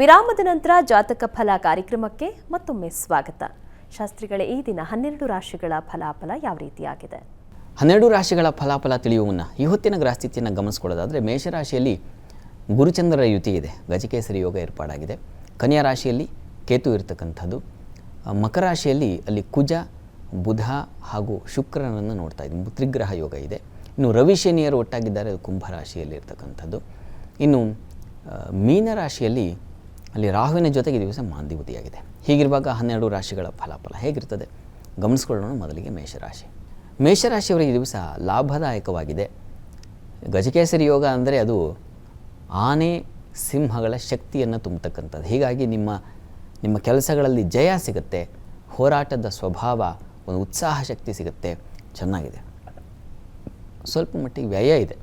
ವಿರಾಮದ ನಂತರ ಜಾತಕ ಫಲ ಕಾರ್ಯಕ್ರಮಕ್ಕೆ ಮತ್ತೊಮ್ಮೆ ಸ್ವಾಗತ. ಶಾಸ್ತ್ರಿಗಳೇ, ಈ ದಿನ 12 ರಾಶಿಗಳ ಫಲಾಫಲ ಯಾವ ರೀತಿಯಾಗಿದೆ? 12 ರಾಶಿಗಳ ಫಲಾಫಲ ತಿಳಿಯುವ ಮುನ್ನ ಈ ಹೊತ್ತಿನ ಗ್ರಹಸ್ಥಿತಿಯನ್ನು ಗಮನಿಸಿಕೊಳ್ಳೋದಾದರೆ, ಮೇಷರಾಶಿಯಲ್ಲಿ ಗುರುಚಂದ್ರರ ಯುತಿ ಇದೆ, ಗಜಕೇಸರಿ ಯೋಗ ಏರ್ಪಾಡಾಗಿದೆ. ಕನ್ಯಾ ರಾಶಿಯಲ್ಲಿ ಕೇತು ಇರತಕ್ಕಂಥದ್ದು. ಮಕರ ರಾಶಿಯಲ್ಲಿ ಅಲ್ಲಿ ಕುಜ, ಬುಧ ಹಾಗೂ ಶುಕ್ರನನ್ನು ನೋಡ್ತಾ ಇದ್ದೀವಿ, ತ್ರಿಗ್ರಹ ಯೋಗ ಇದೆ. ಇನ್ನು ರವಿ ಶನಿಯರು ಒಟ್ಟಾಗಿದ್ದಾರೆ, ಅದು ಕುಂಭರಾಶಿಯಲ್ಲಿ ಇರ್ತಕ್ಕಂಥದ್ದು. ಇನ್ನು ಮೀನರಾಶಿಯಲ್ಲಿ ಅಲ್ಲಿ ರಾಹುವಿನ ಜೊತೆಗೆ ದಿವಸ ಮಾಂದಿವುದಿಯಾಗಿದೆ. ಹೀಗಿರುವಾಗ 12 ರಾಶಿಗಳ ಫಲಾಫಲ ಹೇಗಿರ್ತದೆ ಗಮನಿಸ್ಕೊಳ್ಳೋಣ. ಮೊದಲಿಗೆ ಮೇಷರಾಶಿಯವರಿಗೆ ದಿವಸ ಲಾಭದಾಯಕವಾಗಿದೆ. ಗಜಕೇಸರಿ ಯೋಗ ಅಂದರೆ ಅದು ಆನೆ ಸಿಂಹಗಳ ಶಕ್ತಿಯನ್ನು ತುಂಬತಕ್ಕಂಥದ್ದು. ಹೀಗಾಗಿ ನಿಮ್ಮ ಕೆಲಸಗಳಲ್ಲಿ ಜಯ ಸಿಗುತ್ತೆ, ಹೋರಾಟದ ಸ್ವಭಾವ, ಒಂದು ಉತ್ಸಾಹ ಶಕ್ತಿ ಸಿಗುತ್ತೆ, ಚೆನ್ನಾಗಿದೆ. ಸ್ವಲ್ಪ ಮಟ್ಟಿಗೆ ವ್ಯಯ ಇದೆ,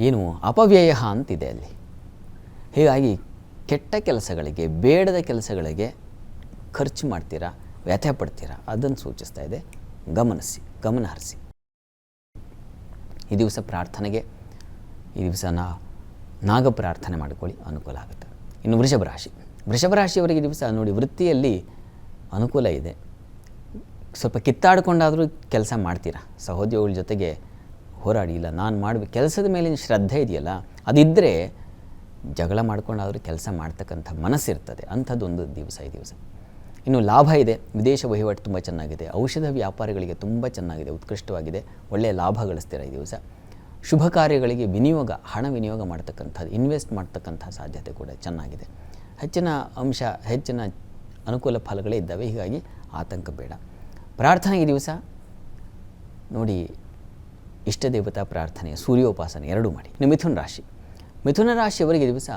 ಏನು ಅಪವ್ಯಯ ಅಂತಿದೆ ಅಲ್ಲಿ. ಹೀಗಾಗಿ ಕೆಟ್ಟ ಕೆಲಸಗಳಿಗೆ, ಬೇಡದ ಕೆಲಸಗಳಿಗೆ ಖರ್ಚು ಮಾಡ್ತೀರಾ, ವ್ಯಥೆ ಪಡ್ತೀರಾ, ಅದನ್ನು ಸೂಚಿಸ್ತಾ ಇದೆ. ಗಮನ ಹರಿಸಿ. ಈ ದಿವಸ ಪ್ರಾರ್ಥನೆಗೆ, ಈ ದಿವಸ ನಾಗ ಪ್ರಾರ್ಥನೆ ಮಾಡಿಕೊಳ್ಳಿ, ಅನುಕೂಲ ಆಗುತ್ತೆ. ಇನ್ನು ವೃಷಭ ರಾಶಿಯವರಿಗೆ ದಿವಸ ನೋಡಿ, ವೃತ್ತಿಯಲ್ಲಿ ಅನುಕೂಲ ಇದೆ. ಸ್ವಲ್ಪ ಕಿತ್ತಾಡಿಕೊಂಡಾದರೂ ಕೆಲಸ ಮಾಡ್ತೀರಾ, ಸಹೋದ್ಯೋಗಿಗಳ ಜೊತೆಗೆ ಹೋರಾಡಿ. ಇಲ್ಲ ನಾನು ಮಾಡಬೇಕು, ಕೆಲಸದ ಮೇಲಿನ ಶ್ರದ್ಧೆ ಇದೆಯಲ್ಲ, ಅದಿದ್ದರೆ ಜಗಳ ಮಾಡ್ಕೊಂಡಾದರೂ ಕೆಲಸ ಮಾಡ್ತಕ್ಕಂಥ ಮನಸ್ಸಿರ್ತದೆ. ಅಂಥದ್ದೊಂದು ದಿವಸ ಈ ದಿವಸ. ಇನ್ನು ಲಾಭ ಇದೆ, ವಿದೇಶ ವಹಿವಾಟು ತುಂಬ ಚೆನ್ನಾಗಿದೆ. ಔಷಧ ವ್ಯಾಪಾರಿಗಳಿಗೆ ತುಂಬ ಚೆನ್ನಾಗಿದೆ, ಉತ್ಕೃಷ್ಟವಾಗಿದೆ, ಒಳ್ಳೆಯ ಲಾಭ ಗಳಿಸ್ತೀರ ಈ ದಿವಸ. ಶುಭ ಕಾರ್ಯಗಳಿಗೆ ಹಣ ವಿನಿಯೋಗ ಮಾಡ್ತಕ್ಕಂಥದ್ದು, ಇನ್ವೆಸ್ಟ್ ಮಾಡ್ತಕ್ಕಂಥ ಸಾಧ್ಯತೆ ಕೂಡ ಚೆನ್ನಾಗಿದೆ. ಹೆಚ್ಚಿನ ಅನುಕೂಲ ಫಲಗಳೇ ಇದ್ದಾವೆ, ಹೀಗಾಗಿ ಆತಂಕ ಬೇಡ. ಪ್ರಾರ್ಥನೆ ಈ ದಿವಸ ನೋಡಿ, ಇಷ್ಟ ದೇವತಾ ಪ್ರಾರ್ಥನೆ, ಸೂರ್ಯೋಪಾಸನೆ ಎರಡೂ ಮಾಡಿ. ಇನ್ನು ಮಿಥುನ ರಾಶಿಯವರಿಗೆ ದಿವಸ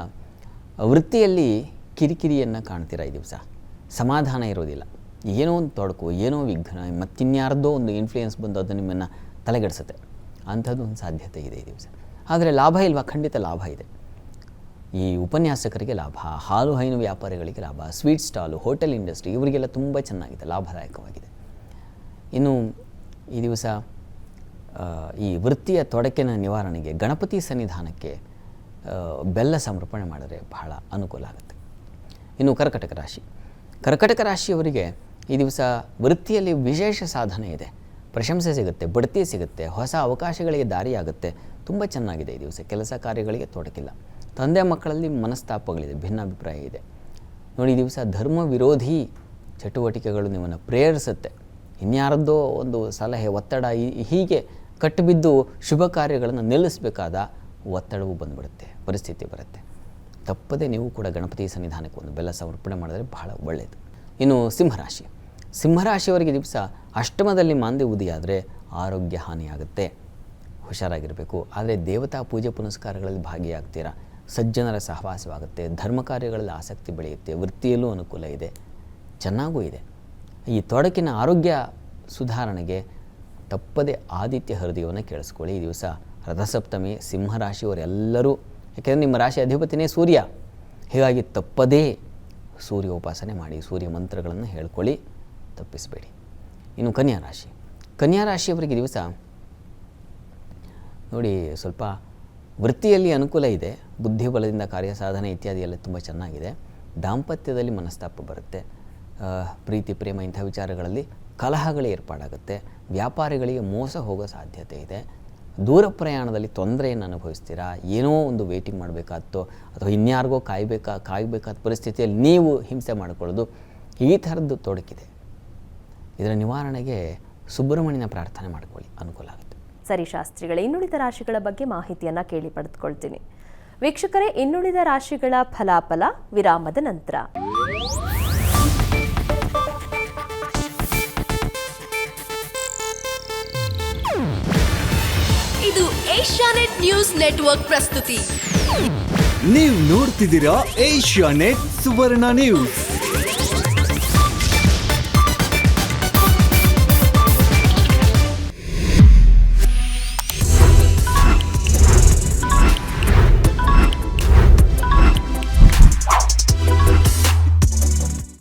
ವೃತ್ತಿಯಲ್ಲಿ ಕಿರಿಕಿರಿಯನ್ನು ಕಾಣ್ತೀರಾ. ಈ ದಿವಸ ಸಮಾಧಾನ ಇರೋದಿಲ್ಲ, ಏನೋ ಒಂದು ತೊಡಕು, ಏನೋ ವಿಘ್ನ, ಮತ್ತಿನ್ಯಾರ್ದೋ ಒಂದು ಇನ್ಫ್ಲೂಯೆನ್ಸ್ ಬಂದು ಅದು ನಿಮ್ಮನ್ನು ತಲೆಗೆಡಿಸುತ್ತೆ. ಅಂಥದ್ದು ಒಂದು ಸಾಧ್ಯತೆ ಇದೆ ಈ ದಿವಸ. ಆದರೆ ಲಾಭ ಇಲ್ವಾ? ಖಂಡಿತ ಲಾಭ ಇದೆ. ಈ ಉಪನ್ಯಾಸಕರಿಗೆ ಲಾಭ, ಹಾಲು ಹೈನು ವ್ಯಾಪಾರಿಗಳಿಗೆ ಲಾಭ, ಸ್ವೀಟ್ ಸ್ಟಾಲು, ಹೋಟೆಲ್ ಇಂಡಸ್ಟ್ರಿ, ಇವರಿಗೆಲ್ಲ ತುಂಬ ಚೆನ್ನಾಗಿದೆ, ಲಾಭದಾಯಕವಾಗಿದೆ. ಇನ್ನು ಈ ದಿವಸ ಈ ವೃತ್ತಿಯ ತೊಡಕಿನ ನಿವಾರಣೆಗೆ ಗಣಪತಿ ಸನ್ನಿಧಾನಕ್ಕೆ ಬೆಲ್ಲ ಸಮರ್ಪಣೆ ಮಾಡಿದ್ರೆ ಬಹಳ ಅನುಕೂಲ ಆಗುತ್ತೆ. ಇನ್ನು ಕರ್ಕಟಕ ರಾಶಿಯವರಿಗೆ ಈ ದಿವಸ ವೃತ್ತಿಯಲ್ಲಿ ವಿಶೇಷ ಸಾಧನೆ ಇದೆ, ಪ್ರಶಂಸೆ ಸಿಗುತ್ತೆ, ಬಡ್ತಿ ಸಿಗುತ್ತೆ, ಹೊಸ ಅವಕಾಶಗಳಿಗೆ ದಾರಿಯಾಗುತ್ತೆ, ತುಂಬ ಚೆನ್ನಾಗಿದೆ ಈ ದಿವಸ. ಕೆಲಸ ಕಾರ್ಯಗಳಿಗೆ ತೊಡಕಿಲ್ಲ. ತಂದೆ ಮಕ್ಕಳಲ್ಲಿ ಮನಸ್ತಾಪಗಳಿದೆ, ಭಿನ್ನಾಭಿಪ್ರಾಯ ಇದೆ. ನೋಡಿ, ಈ ದಿವಸ ಧರ್ಮ ವಿರೋಧಿ ಚಟುವಟಿಕೆಗಳು ನಿಮ್ಮನ್ನು ಪ್ರೇರಿಸುತ್ತೆ. ಇನ್ಯಾರದ್ದೋ ಒಂದು ಸಲಹೆ, ಒತ್ತಡ, ಹೀಗೆ ಕಟ್ಟಿಬಿದ್ದು ಶುಭ ಕಾರ್ಯಗಳನ್ನು ನಿಲ್ಲಿಸಬೇಕಾದ ಒತ್ತಡವು ಬಂದುಬಿಡುತ್ತೆ, ಪರಿಸ್ಥಿತಿ ಬರುತ್ತೆ. ತಪ್ಪದೆ ನೀವು ಕೂಡ ಗಣಪತಿ ಸನ್ನಿಧಾನಕ್ಕೆ ಒಂದು ಬೆಲ್ಲ ಸಮರ್ಪಣೆ ಮಾಡಿದರೆ ಬಹಳ ಒಳ್ಳೆಯದು. ಇನ್ನು ಸಿಂಹರಾಶಿಯವರಿಗೆ ದಿವಸ ಅಷ್ಟಮದಲ್ಲಿ ಮಾಂದ್ಯವುದಿಯಾದರೆ ಆರೋಗ್ಯ ಹಾನಿಯಾಗುತ್ತೆ, ಹುಷಾರಾಗಿರಬೇಕು. ಆದರೆ ದೇವತಾ ಪೂಜೆ ಪುನಸ್ಕಾರಗಳಲ್ಲಿ ಭಾಗಿಯಾಗ್ತೀರಾ, ಸಜ್ಜನರ ಸಹವಾಸವಾಗುತ್ತೆ, ಧರ್ಮ ಕಾರ್ಯಗಳಲ್ಲಿ ಆಸಕ್ತಿ ಬೆಳೆಯುತ್ತೆ, ವೃತ್ತಿಯಲ್ಲೂ ಅನುಕೂಲ ಇದೆ, ಚೆನ್ನಾಗೂ ಇದೆ. ಈ ತೊಡಕಿನ ಆರೋಗ್ಯ ಸುಧಾರಣೆಗೆ ತಪ್ಪದೆ ಆದಿತ್ಯ ಹೃದಯವನ್ನು ಕೇಳಿಸ್ಕೊಳ್ಳಿ. ಈ ದಿವಸ ರಥಸಪ್ತಮಿ, ಸಿಂಹರಾಶಿಯವರೆಲ್ಲರೂ, ಯಾಕೆಂದರೆ ನಿಮ್ಮ ರಾಶಿ ಅಧಿಪತಿನೇ ಸೂರ್ಯ, ಹೀಗಾಗಿ ತಪ್ಪದೇ ಸೂರ್ಯೋಪಾಸನೆ ಮಾಡಿ, ಸೂರ್ಯ ಮಂತ್ರಗಳನ್ನು ಹೇಳ್ಕೊಳ್ಳಿ, ತಪ್ಪಿಸಬೇಡಿ. ಇನ್ನು ಕನ್ಯಾ ರಾಶಿಯವರಿಗೆ ದಿವಸ ನೋಡಿ, ಸ್ವಲ್ಪ ವೃತ್ತಿಯಲ್ಲಿ ಅನುಕೂಲ ಇದೆ, ಬುದ್ಧಿಬಲದಿಂದ ಕಾರ್ಯಸಾಧನೆ ಇತ್ಯಾದಿ ಎಲ್ಲ ತುಂಬ ಚೆನ್ನಾಗಿದೆ. ದಾಂಪತ್ಯದಲ್ಲಿ ಮನಸ್ತಾಪ ಬರುತ್ತೆ, ಪ್ರೀತಿ ಪ್ರೇಮ ಇಂಥ ವಿಚಾರಗಳಲ್ಲಿ ಕಲಹಗಳು ಏರ್ಪಾಡಾಗುತ್ತೆ. ವ್ಯಾಪಾರಿಗಳಿಗೆ ಮೋಸ ಹೋಗೋ ಸಾಧ್ಯತೆ ಇದೆ. ದೂರ ತೊಂದರೆಯನ್ನು ಅನುಭವಿಸ್ತೀರಾ. ಏನೋ ಒಂದು ವೇಟಿಂಗ್ ಮಾಡಬೇಕಾಗ್ತೋ ಅಥವಾ ಇನ್ಯಾರಿಗೋ ಕಾಯಬೇಕಾದ ಪರಿಸ್ಥಿತಿಯಲ್ಲಿ ನೀವು ಹಿಂಸೆ ಮಾಡಿಕೊಳ್ಳೋದು, ಈ ಥರದ್ದು ತೊಡಕಿದೆ. ಇದರ ನಿವಾರಣೆಗೆ ಸುಬ್ರಹ್ಮಣ್ಯನ ಪ್ರಾರ್ಥನೆ ಮಾಡಿಕೊಳ್ಳಿ, ಅನುಕೂಲ ಆಗುತ್ತೆ. ಸರಿ ಶಾಸ್ತ್ರಿಗಳೇ, ಇನ್ನುಳಿದ ರಾಶಿಗಳ ಬಗ್ಗೆ ಮಾಹಿತಿಯನ್ನು ಕೇಳಿ ಪಡೆದುಕೊಳ್ತೀನಿ. ವೀಕ್ಷಕರೇ, ಇನ್ನುಳಿದ ರಾಶಿಗಳ ಫಲಾಫಲ ವಿರಾಮದ ನಂತರ. ಇದು ಏಷ್ಯಾನೆಟ್ ನ್ಯೂಸ್ ನೆಟ್ವರ್ಕ್ ಪ್ರಸ್ತುತಿ. ನೀವು ನೋಡ್ತಿದ್ದೀರಾ ಏಷ್ಯಾನೆಟ್ ಸುವರ್ಣ ನ್ಯೂಸ್.